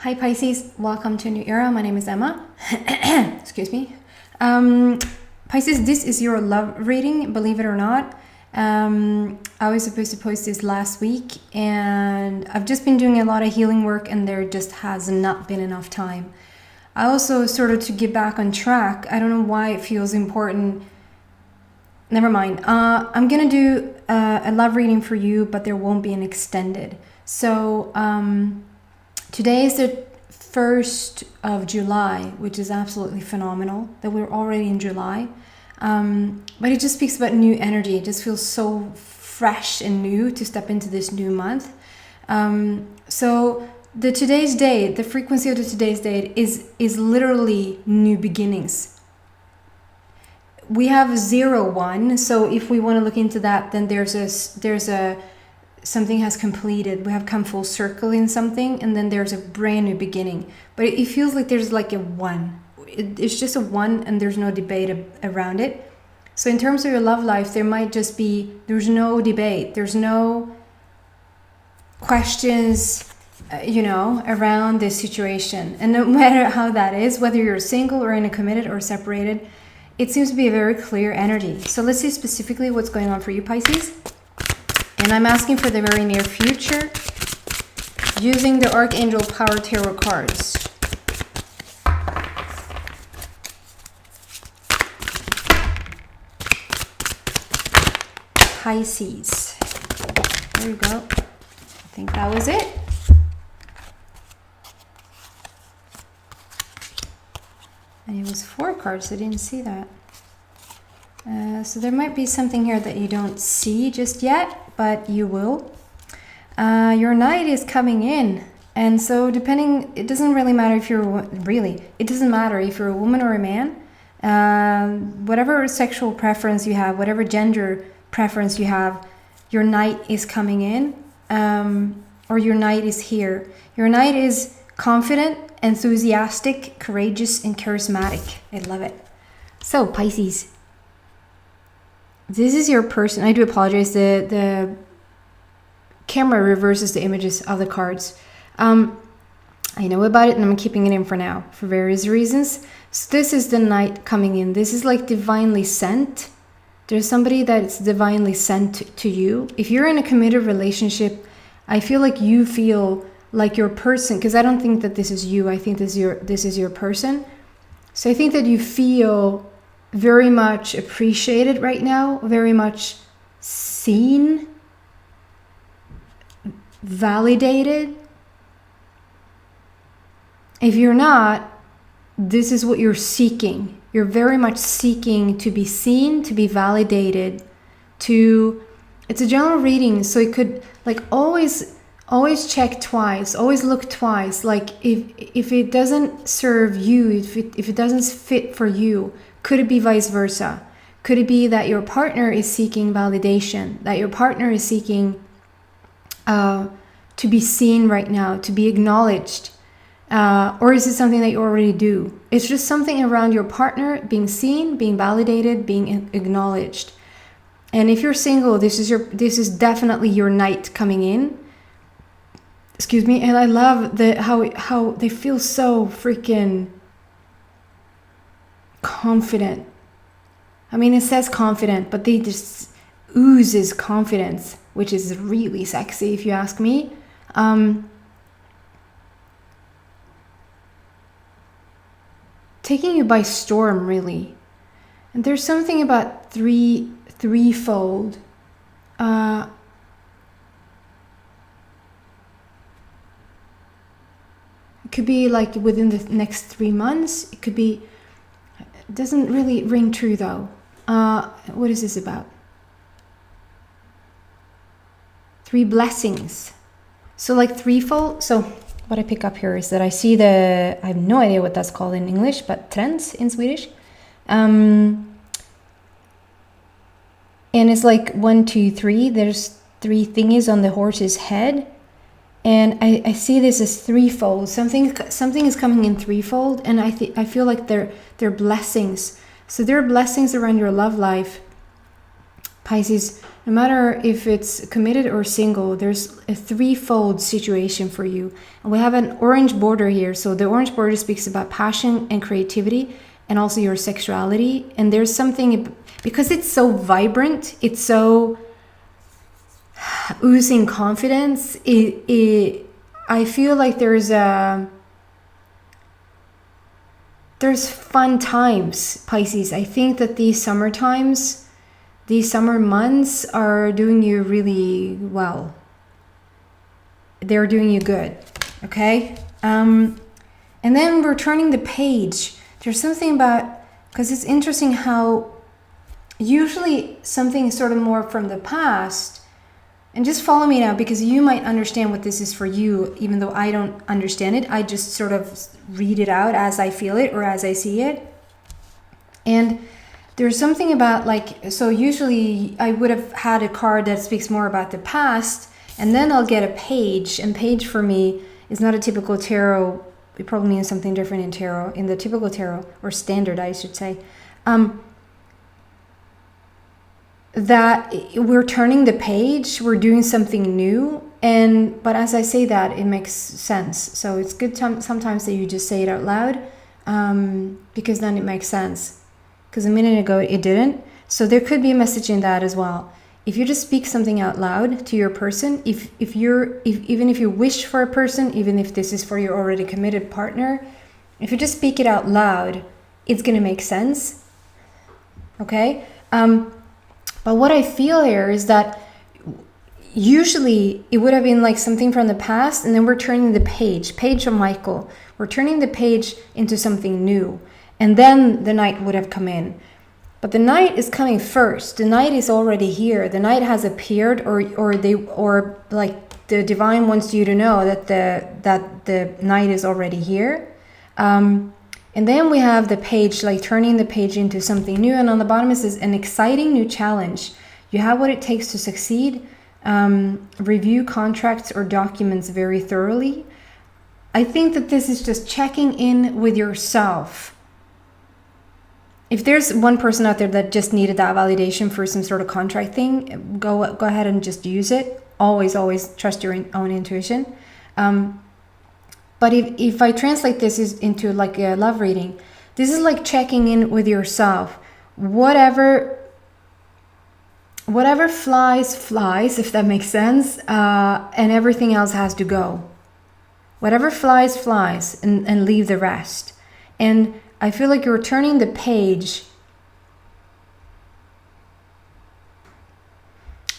Hi Pisces, welcome to a new era. My name is Emma. Excuse me. Pisces, this is your love reading, believe it or not. I was supposed to post this last week and I've just been doing a lot of healing work and there just has not been enough time. I also started to get back on track. I don't know why it feels important. Never mind. I'm gonna do a love reading for you, but there won't be an extended. So today is the 1st of July, which is absolutely phenomenal that we're already in July. But it just speaks about new energy. It just feels so fresh and new to step into this new month. So the today's date, the frequency of the today's date is literally new beginnings. We have 0-1, so if we want to look into that, then there's a something has completed. We have come full circle in something, and then there's a brand new beginning. But it feels like there's like a 1. It's just a 1, and there's no debate around it. So in terms of your love life, there might just be, there's no debate. There's no questions, around this situation. And no matter how that is, whether you're single or in a committed or separated, it seems to be a very clear energy. So let's see specifically what's going on for you, Pisces. And I'm asking for the very near future using the Archangel Power Tarot cards. Pisces. There we go. I think that was it. And it was 4 cards. I didn't see that. So there might be something here that you don't see just yet, but you will. Your knight is coming in. And so depending, it doesn't really matter if you're, it doesn't matter if you're a woman or a man. Whatever sexual preference you have, whatever gender preference you have, your knight is coming in, or your knight is here. Your knight is confident, enthusiastic, courageous, and charismatic. I love it. So Pisces, this is your person. I do apologize. The camera reverses the images of the cards. I know about it and I'm keeping it in for now for various reasons. So this is the knight coming in. This is like divinely sent. There's somebody that's divinely sent to you. If you're in a committed relationship, I feel like you feel like your person, because I don't think that this is you. I think this is your person. So I think that you feel very much appreciated right now, very much seen, validated. If you're not, this is what you're seeking. You're very much seeking to be seen, to be validated, it's a general reading, so it could like always check twice, always look twice. Like if it doesn't serve you, if it doesn't fit for you, could it be vice versa? Could it be that your partner is seeking validation, that your partner is seeking to be seen right now, to be acknowledged? Or is it something that you already do? It's just something around your partner being seen, being validated, being acknowledged. And if you're single, this is definitely your knight coming in. Excuse me. And I love how they feel so freaking confident. I mean, it says confident, but they just oozes confidence, which is really sexy if you ask me. Taking you by storm, really. And there's something about threefold. It could be like within the next 3 months. It could be, it doesn't really ring true though. What is this about? 3 blessings. So like threefold. So what I pick up here is that I see I have no idea what that's called in English, but trends in Swedish. And it's like 1, 2, 3. There's 3 thingies on the horse's head. And I see this as threefold. Something is coming in threefold, and I feel like they're blessings. So there are blessings around your love life, Pisces, no matter if it's committed or single, there's a threefold situation for you. And we have an orange border here. So the orange border speaks about passion and creativity and also your sexuality. And there's something, because it's so vibrant, it's so oozing confidence. I feel like there's fun times, Pisces. I think that these summer months are doing you really well. They're doing you good, okay? And then we're turning the page. There's something about, because it's interesting how usually something is sort of more from the past. And just follow me now, because you might understand what this is for you, even though I don't understand it. I just sort of read it out as I feel it or as I see it. And there's something about, like, so usually I would have had a card that speaks more about the past, and then I'll get a page. And page for me is not a typical tarot. It probably means something different in tarot, in the typical tarot, or standard, I should say. That we're turning the page, we're doing something new, but as I say that, it makes sense. So it's good sometimes that you just say it out loud, because then it makes sense. Because a minute ago it didn't. So there could be a message in that as well. If you just speak something out loud to your person, even if you wish for a person, even if this is for your already committed partner, if you just speak it out loud, it's gonna make sense. Okay. But what I feel here is that usually it would have been like something from the past, and then we're turning the page of Michael. We're turning the page into something new, and then the night would have come in. But the night is coming first. The night is already here. The night has appeared, or like the divine wants you to know that the night is already here. And then we have the page, like turning the page into something new. And on the bottom it says an exciting new challenge. You have what it takes to succeed. Review contracts or documents very thoroughly. I think that this is just checking in with yourself. If there's one person out there that just needed that validation for some sort of contract thing, go ahead and just use it. Always trust your own intuition. But if I translate this into like a love reading, this is like checking in with yourself. Whatever flies, if that makes sense, and everything else has to go. Whatever flies, and leave the rest. And I feel like you're turning the page.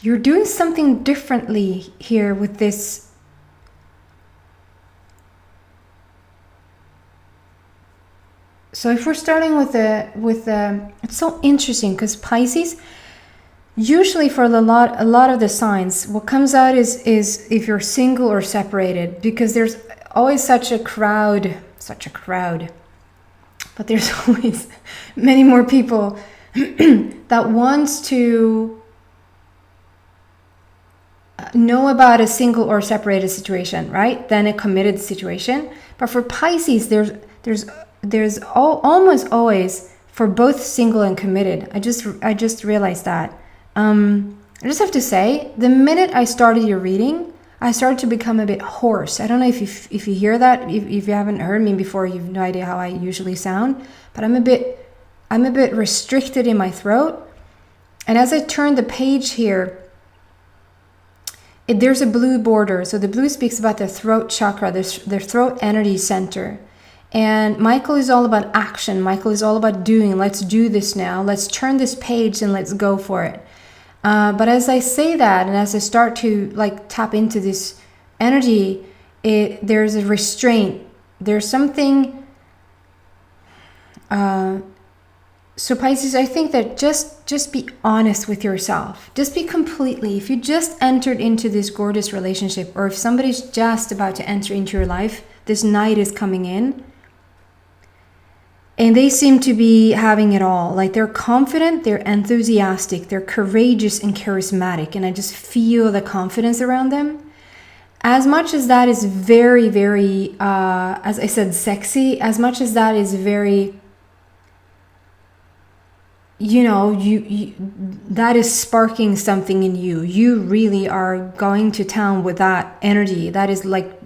You're doing something differently here with this. So if we're starting with it's so interesting, because Pisces, usually for a lot of the signs, what comes out is if you're single or separated, because there's always such a crowd, but there's always many more people that wants to know about a single or separated situation, right? Than a committed situation. But for Pisces, there's almost always for both single and committed. I just realized that. I just have to say, the minute I started your reading, I started to become a bit hoarse. I don't know if you hear that. If you haven't heard me before, you have no idea how I usually sound. But I'm a bit restricted in my throat. And as I turn the page here, there's a blue border. So the blue speaks about the throat chakra, the throat energy center. And Michael is all about action. Michael is all about doing. Let's do this now. Let's turn this page and let's go for it. But as I say that, and as I start to like tap into this energy, there's a restraint. There's something. So Pisces, I think that just be honest with yourself. Just be completely. If you just entered into this gorgeous relationship, or if somebody's just about to enter into your life, this night is coming in. And they seem to be having it all. Like they're confident, they're enthusiastic, they're courageous and charismatic. And I just feel the confidence around them. As much as that is very, very, as I said, sexy, as much as that is very you know, you that is sparking something in you. You really are going to town with that energy. That is like,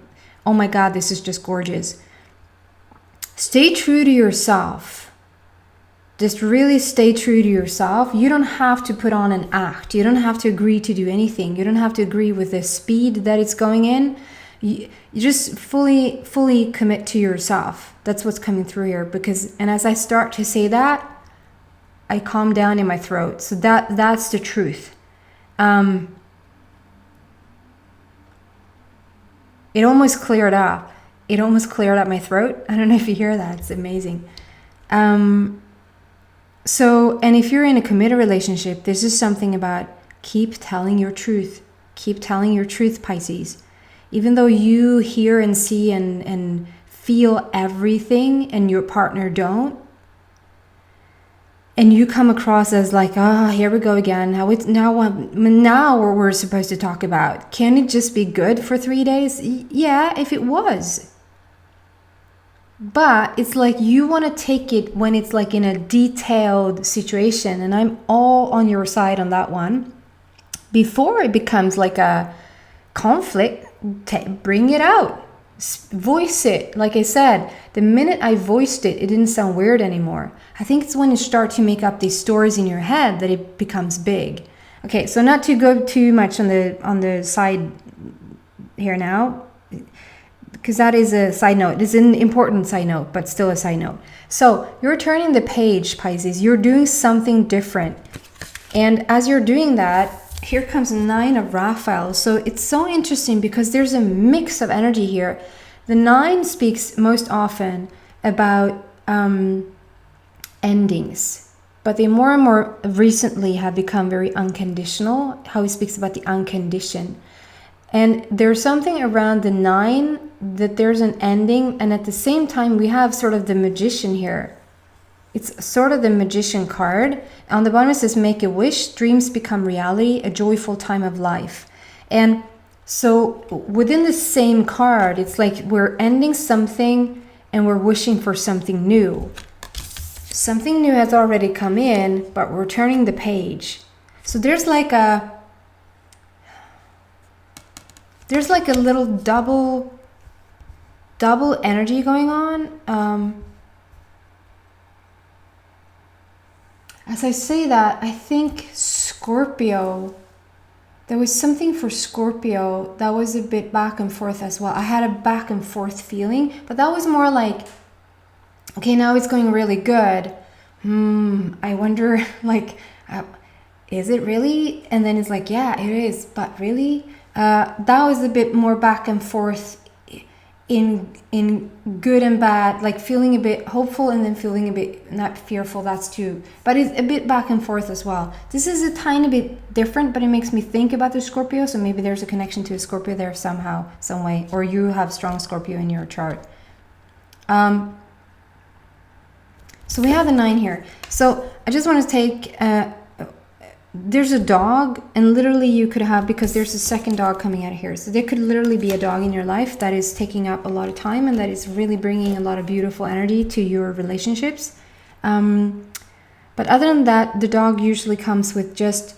oh my God, this is just gorgeous. Stay true to yourself. Just really stay true to yourself. You don't have to put on an act. You don't have to agree to do anything. You don't have to agree with the speed that it's going in. You just fully commit to yourself. That's what's coming through here. Because, and as I start to say that, I calm down in my throat. So that's the truth. It almost cleared up. It almost cleared up my throat. I don't know if you hear that. It's amazing. So, and if you're in a committed relationship, this is something about keep telling your truth. Keep telling your truth, Pisces. Even though you hear and see and feel everything and your partner don't, and you come across as like, here we go again. Now what we're supposed to talk about. Can it just be good for 3 days? Yeah, if it was. But it's like you want to take it when it's like in a detailed situation. And I'm all on your side on that one. Before it becomes like a conflict, bring it out. Voice it. Like I said, the minute I voiced it, it didn't sound weird anymore. I think it's when you start to make up these stories in your head that it becomes big. Okay, so not to go too much on the side here now, because that is a side note. It's an important side note, but still a side note. So you're turning the page, Pisces. You're doing something different. And as you're doing that, here comes 9 of Raphael. So it's so interesting because there's a mix of energy here. The 9 speaks most often about endings, but they more and more recently have become very unconditional, how he speaks about the unconditioned. And there's something around the 9 that there's an ending, and at the same time we have sort of the magician here. It's sort of the magician card. On the bottom it says, make a wish, dreams become reality, a joyful time of life. And so within the same card, it's like we're ending something and we're wishing for something new. Something new has already come in, but we're turning the page. So there's like a little double energy going on. As I say that, I think Scorpio, there was something for Scorpio that was a bit back and forth as well. I had a back and forth feeling, but that was more like, okay, now it's going really good. I wonder, like, is it really? And then it's like, yeah, it is, but really? That was a bit more back and forth in good and bad, like feeling a bit hopeful and then feeling a bit not fearful. That's too, but it's a bit back and forth as well. This is a tiny bit different, but it makes me think about the Scorpio. So maybe there's a connection to a Scorpio there somehow, some way, or you have strong Scorpio in your chart. So we have the 9 here. So I just want to take, there's a dog, and literally you could have, because there's a second dog coming out of here. So there could literally be a dog in your life that is taking up a lot of time and that is really bringing a lot of beautiful energy to your relationships. But other than that, the dog usually comes with just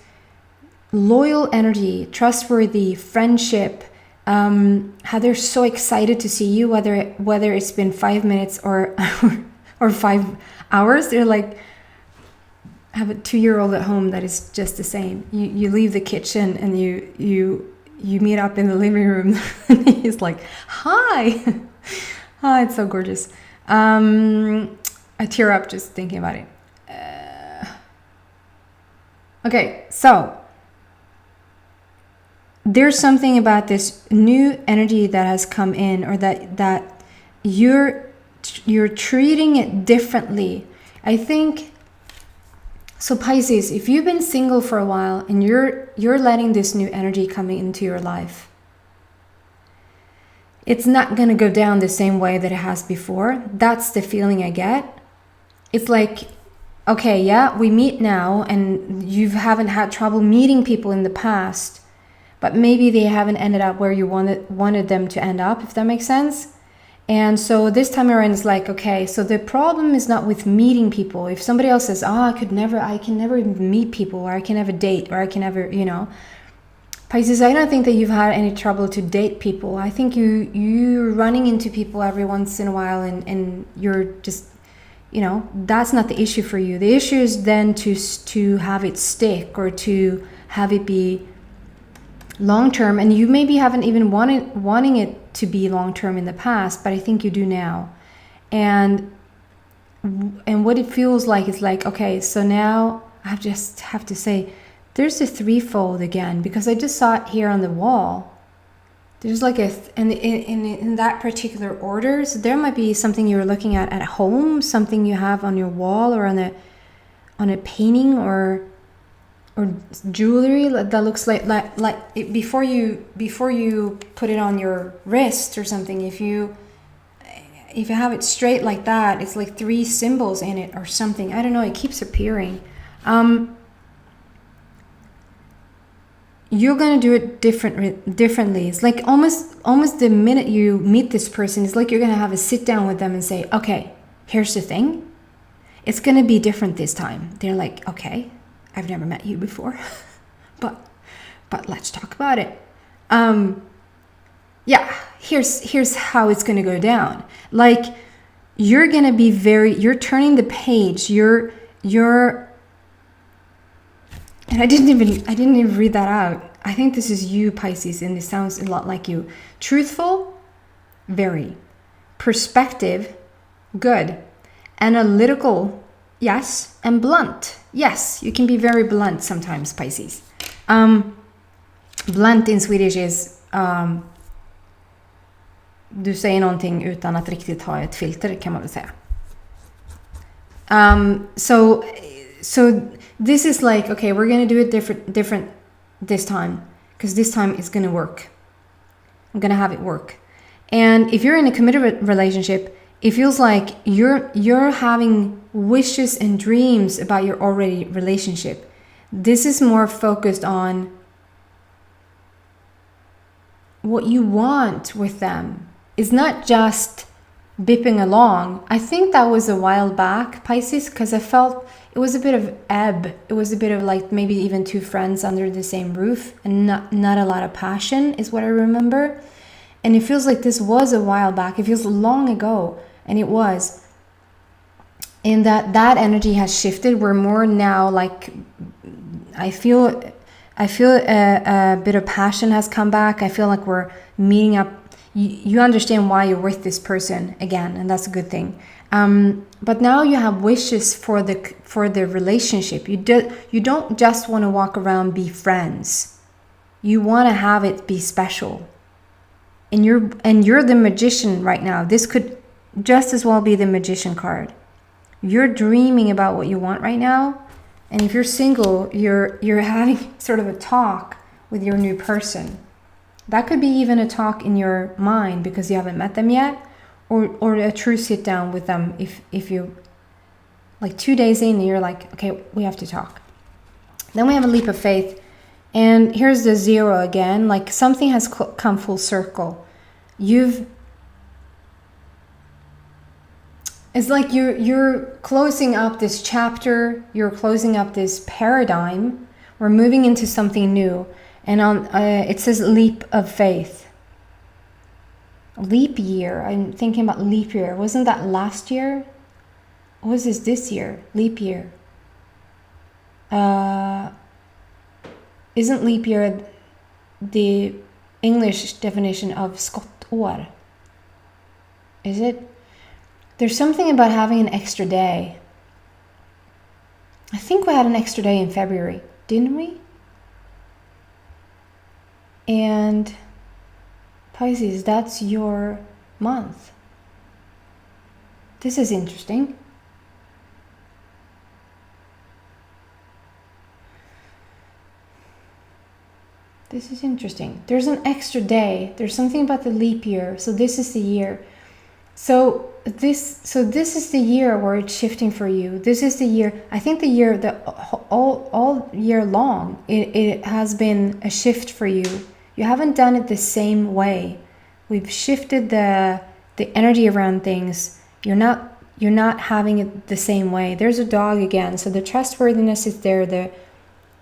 loyal energy, trustworthy, friendship, how they're so excited to see you, whether it's been 5 minutes or 5 hours. They're like, I have a 2-year-old at home that is just the same. You leave the kitchen and you meet up in the living room and he's like, hi. It's so gorgeous. I tear up just thinking about it. Okay, so there's something about this new energy that has come in, or that you're treating it differently. I think so, Pisces, if you've been single for a while and you're letting this new energy coming into your life, it's not going to go down the same way that it has before. That's the feeling I get. It's like, okay, yeah, we meet now and you haven't had trouble meeting people in the past, but maybe they haven't ended up where you wanted them to end up, if that makes sense. And so this time around it's like, okay, so the problem is not with meeting people. If somebody else says, oh, I can never meet people, or I can never date, or I can never, you know, Pisces, I don't think that you've had any trouble to date people. I think you're running into people every once in a while, and you're just, you know, that's not the issue for you. The issue is then to have it stick, or to have it be long term. And you maybe haven't even wanting it to be long term in the past, but I think you do now. And what it feels like is like, okay, so now I just have to say, there's a threefold again, because I just saw it here on the wall. There's like in that particular order. So there might be something you're looking at home, something you have on your wall, or on a painting, or jewelry that looks like it, before you put it on your wrist or something. If you have it straight like that, it's like 3 symbols in it or something. I don't know. It keeps appearing. You're going to do it differently. It's like almost the minute you meet this person, it's like you're going to have a sit down with them and say, okay, here's the thing. It's going to be different this time. They're like, okay, I've never met you before, but let's talk about it. Yeah, here's how it's going to go down. Like, you're going to be you're turning the page. And I didn't even read that out. I think this is you, Pisces, and it sounds a lot like you. Truthful, very. Perspective, good. Analytical, yes. And blunt, yes. You can be very blunt sometimes, Pisces. Blunt in Swedish is du säger någonting utan att riktigt ha ett filter, kan man väl säga. So this is like, okay, we're going to do it different this time, because this time it's going to work. I'm going to have it work. And if you're in a committed relationship, it feels like you're having wishes and dreams about your already relationship. This is more focused on what you want with them. It's not just bipping along. I think that was a while back, Pisces, because I felt it was a bit of ebb. It was a bit of like maybe even 2 friends under the same roof, and not a lot of passion is what I remember. And it feels like this was a while back. It feels long ago, and it was. And that energy has shifted. We're more now like, I feel a bit of passion has come back. I feel like we're meeting up. You understand why you're with this person again, and that's a good thing. But now you have wishes for the relationship. You don't just want to walk around be friends. You want to have it be special. And you're the magician right now. This could just as well be the magician card. You're dreaming about what you want right now. And if you're single, you're having sort of a talk with your new person. That could be even a talk in your mind because you haven't met them yet, or a true sit down with them if you, like 2 days in and you're like, okay, we have to talk. Then we have a leap of faith, and here's the 0 again, like something has come full circle. It's like you're closing up this chapter, you're closing up this paradigm, we're moving into something new. And on it says leap of faith. Leap year. I'm thinking about leap year. Wasn't that last year? Or was this year? Leap year. Isn't leap year the English definition of skottår? Is it? There's something about having an extra day. I think we had an extra day in February, didn't we? And Pisces, that's your month. This is interesting. This is interesting. There's an extra day. There's something about the leap year. So this is the year. So this is the year where it's shifting for you. This is the year. I think the year that all year long it has been a shift for you. You haven't done it the same way. We've shifted the the energy around things, you're not having it the same way. There's a dog again. So the trustworthiness is there.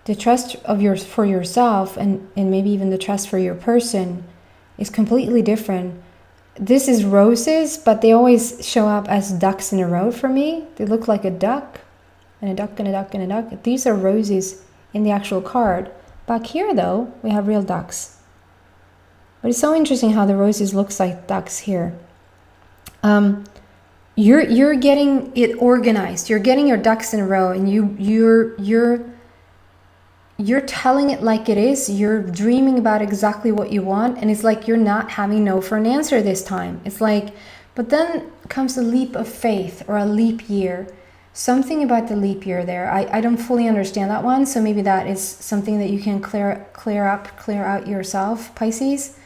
The trust for yourself and maybe even the trust for your person is completely different. This is roses, but they always show up as ducks in a row for me. They look like a duck and a duck and a duck and a duck. These are roses in the actual card. Back here though, we have real ducks. But it's so interesting how the roses looks like ducks here. You're getting it organized. You're getting your ducks in a row, and you're telling it like it is. You're dreaming about exactly what you want, and it's like you're not having no for an answer this time. It's like, but then comes a leap of faith or a leap year. Something about the leap year there. I don't fully understand that one, so maybe that is something that you can clear out yourself, Pisces.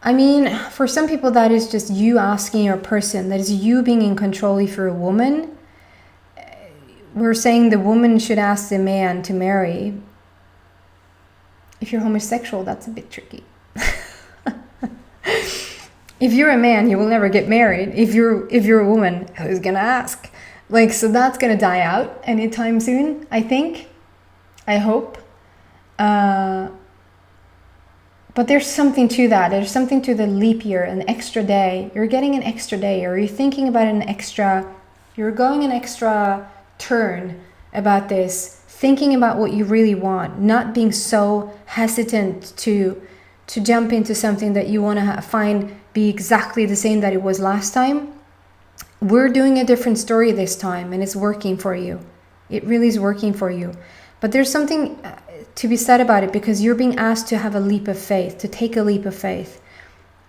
I mean, for some people that is just you asking your person, that is you being in control. If you're a woman, we're saying the woman should ask the man to marry. If you're homosexual, that's a bit tricky. If you're a man, you will never get married. If you're a woman, who's gonna ask? Like, so that's gonna die out anytime soon, I think. I hope. But there's something to that. There's something to the leap year, an extra day. You're getting an extra day, or you're thinking about you're going an extra turn about this, thinking about what you really want, not being so hesitant to jump into something that you want to find be exactly the same that it was last time. We're doing a different story this time, and it's working for you. It really is working for you. But there's something to be said about it, because you're being asked to have a leap of faith, to take a leap of faith.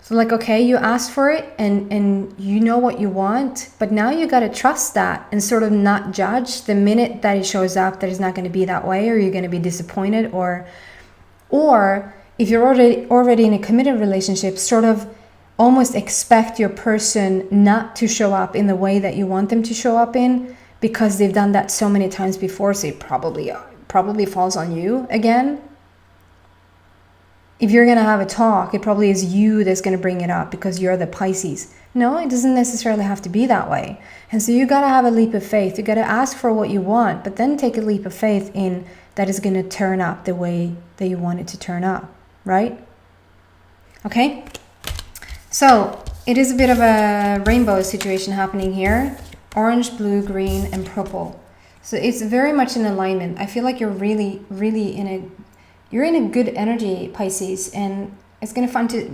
So like, okay, you asked for it and you know what you want, but now you got to trust that and sort of not judge the minute that it shows up that it's not going to be that way, or you're going to be disappointed, or if you're already in a committed relationship, sort of almost expect your person not to show up in the way that you want them to show up in, because they've done that so many times before, so it probably falls on you again. If you're going to have a talk, it probably is you that's going to bring it up, because you're the Pisces. No, it doesn't necessarily have to be that way. And so you got to have a leap of faith. You got to ask for what you want, but then take a leap of faith in that is going to turn up the way that you want it to turn up, right? Okay? So it is a bit of a rainbow situation happening here. Orange, blue, green, and purple. So it's very much in alignment. I feel like you're really you're in a good energy, Pisces, and it's gonna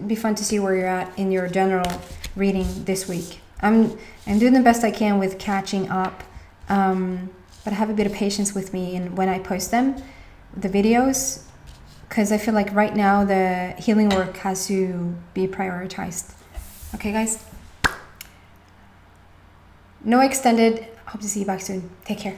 be fun to see where you're at in your general reading this week. I'm doing the best I can with catching up, but have a bit of patience with me and when I post them, the videos, because I feel like right now the healing work has to be prioritized. Okay, guys? No extended. Hope to see you back soon. Take care.